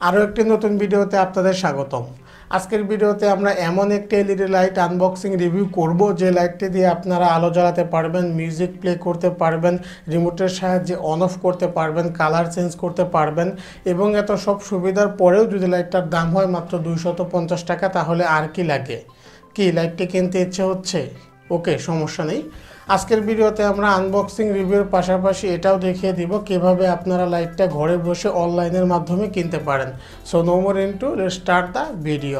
আরও একটি নতুন ভিডিওতে আপনাদের স্বাগতম। আজকের ভিডিওতে আমরা এমন একটি এলইডি লাইট আনবক্সিং রিভিউ করব যে লাইটটি দিয়ে আপনারা আলো জ্বালাতে পারবেন, মিউজিক প্লে করতে পারবেন, রিমোটের সাহায্যে অন অফ করতে পারবেন, কালার চেঞ্জ করতে পারবেন এবং এত সব সুবিধার পরেও যদি লাইটটার দাম হয় মাত্র 250 টাকা, তাহলে আর কি লাগে? কি লাইটটি কিনতে ইচ্ছে হচ্ছে? ওকে, সমস্যা নেই। আজকের ভিডিওতে আমরা আনবক্সিং রিভিউর পাশাপাশি এটাও দেখিয়ে দিব কিভাবে আপনারা লাইটটা ঘরে বসে অনলাইনের মাধ্যমে কিনতে পারেন। So no more into, let's start the video.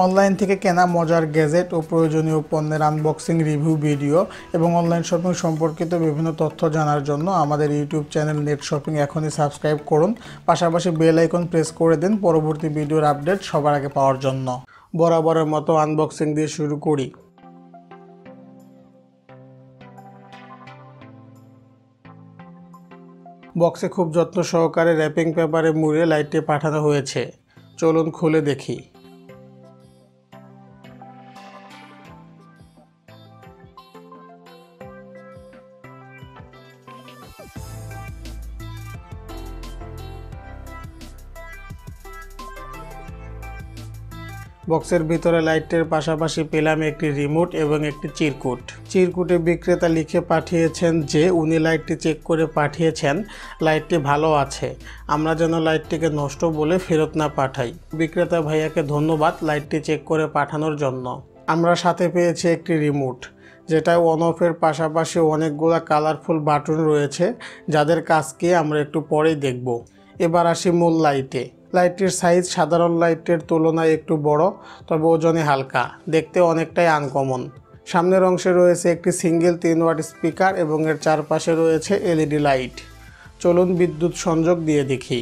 Online থেকে কেনা মজার গ্যাজেট ও প্রয়োজনীয় পণ্যের আনবক্সিং রিভিউ ভিডিও এবং অনলাইন শপিং সম্পর্কিত বিভিন্ন তথ্য জানার জন্য আমাদের ইউটিউব চ্যানেল নেট শপিং এখনই সাবস্ক্রাইব করুন। পাশাপাশি বেল আইকন প্রেস করে দিন পরবর্তী ভিডিওর আপডেট সবার আগে পাওয়ার জন্য। বরাবরের মতো আনবক্সিং দিয়ে শুরু করি। বক্সে খুব যত্ন সহকারে র্যাপিং পেপারে মুড়ে লাইটটি পাঠানো হয়েছে। চলুন খুলে দেখি। বক্সের ভিতরে লাইটের পাশাপাশি পেলাম একটি রিমোট এবং একটি চিরকুটে বিক্রেতা লিখে পাঠিয়েছেন যে উনি লাইটটি চেক করে পাঠিয়েছেন, লাইটটি ভালো আছে, আমরা যেন লাইটটিকে নষ্ট বলে ফেরত না পাঠাই। বিক্রেতা ভাইয়াকে ধন্যবাদ লাইটটি চেক করে পাঠানোর জন্য। আমরা সাথে পেয়েছি একটি রিমোট, যেটা অন অফের পাশাপাশি অনেকগুলো কালারফুল বাটন রয়েছে, যাদের কাজকে আমরা একটু পরেই দেখব। এবার আসি মূল লাইটে। লাইটটির সাইজ সাধারণ লাইটের তুলনায় একটু বড়, তবে ওজনে হালকা, দেখতে অনেকটাই আনকমন। সামনের অংশে রয়েছে একটি সিঙ্গেল 3 ওয়াট স্পিকার এবং এর চারপাশে রয়েছে এলইডি লাইট। চলুন বিদ্যুৎ সংযোগ দিয়ে দেখি।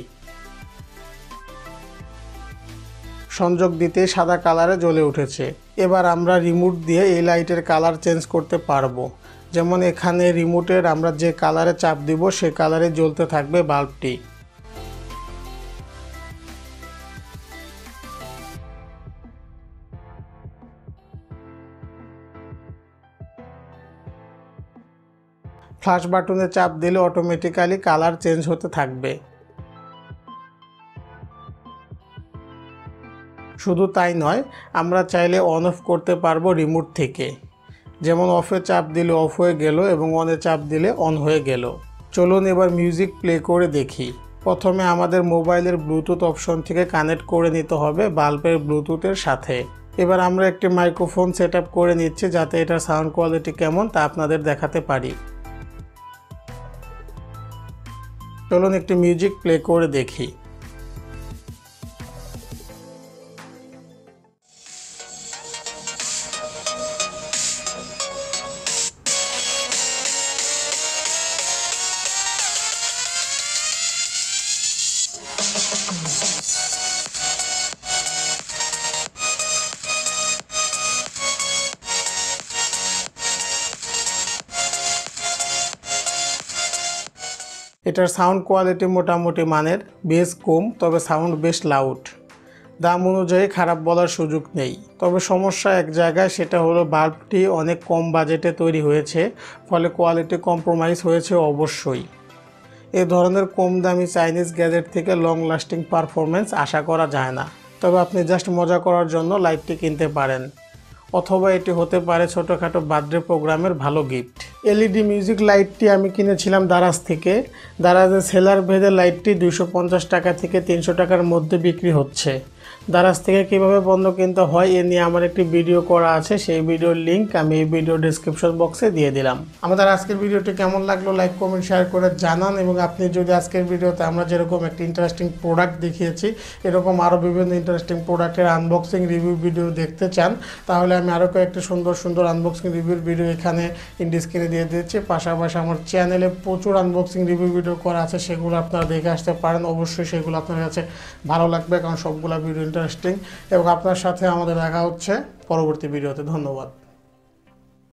সংযোগ দিতে সাদা কালারে জ্বলে উঠেছে। এবার আমরা রিমোট দিয়ে এই লাইটের কালার চেঞ্জ করতে পারবো। যেমন এখানে রিমোটের আমরা যে কালারে চাপ দিব সে কালারে জ্বলতে থাকবে বাল্বটি। ফ্ল্যাশ বাটনে চাপ দিলে অটোমেটিক্যালি কালার চেঞ্জ হতে থাকবে। শুধু তাই নয়, আমরা চাইলে অন অফ করতে পারবো রিমোট থেকে। যেমন অফে চাপ দিলে অফ হয়ে গেল এবং অনে চাপ দিলে অন হয়ে গেল। চলুন এবার মিউজিক প্লে করে দেখি। প্রথমে আমাদের মোবাইলের ব্লুটুথ অপশন থেকে কানেক্ট করে নিতে হবে বাল্বের ব্লুটুথের সাথে। এবার আমরা একটি মাইক্রোফোন সেট আপ করে নিচ্ছি যাতে এটার সাউন্ড কোয়ালিটি কেমন তা আপনাদের দেখাতে পারি। চলুন একটি মিউজিক প্লে করে দেখি। এটার সাউন্ড কোয়ালিটি মোটামুটি মানের, বেস কম তবে সাউন্ড বেশ লাউড। দাম অনুযায়ী খারাপ বলার সুযোগ নেই, তবে সমস্যা এক জায়গায়, সেটা হলো বাল্বটি অনেক কম বাজেটে তৈরি হয়েছে, ফলে কোয়ালিটি কম্প্রোমাইজ হয়েছে অবশ্যই। এ ধরনের কম দামি চাইনিজ গ্যাজেট থেকে লং লাস্টিং পারফরমেন্স আশা করা যায় না। তবে আপনি জাস্ট মজা করার জন্য লাইটটি কিনতে পারেন, অথবা এটি হতে পারে ছোটোখাটো বার্থডে প্রোগ্রামের ভালো গিফট। এলইডি মিউজিক লাইটটি আমি কিনেছিলাম দারাজ থেকে। দারাজের সেলার ভেদে লাইটটি 250 টাকা থেকে 300 টাকার মধ্যে বিক্রি হচ্ছে। দারাজ থেকে কীভাবে পণ্য কিনতে হয় এ নিয়ে আমার একটি ভিডিও করা আছে, সেই ভিডিওর লিঙ্ক আমি এই ভিডিও ডেসক্রিপশন বক্সে দিয়ে দিলাম। আমাদের আজকের ভিডিওটি কেমন লাগলো লাইক কমেন্ট শেয়ার করে জানান, এবং আপনি যদি আজকের ভিডিওতে আমরা যেরকম একটি ইন্টারেস্টিং প্রোডাক্ট দেখিয়েছি এরকম আরও বিভিন্ন ইন্টারেস্টিং প্রোডাক্টের আনবক্সিং রিভিউ ভিডিও দেখতে চান, তাহলে আমি আরও কয়েকটি সুন্দর সুন্দর আনবক্সিং রিভিউর ভিডিও এখানে স্ক্রিনে দিয়ে দিচ্ছি। পাশাপাশি আমার চ্যানেলে প্রচুর আনবক্সিং রিভিউ ভিডিও করা আছে, সেগুলো আপনারা দেখে আসতে পারেন। অবশ্যই সেগুলো আপনার কাছে ভালো লাগবে, কারণ সবগুলো ভিডিও ইন্টারেস্টিং। এবং আপনার সাথে আমাদের দেখা হচ্ছে পরবর্তী ভিডিওতে। ধন্যবাদ।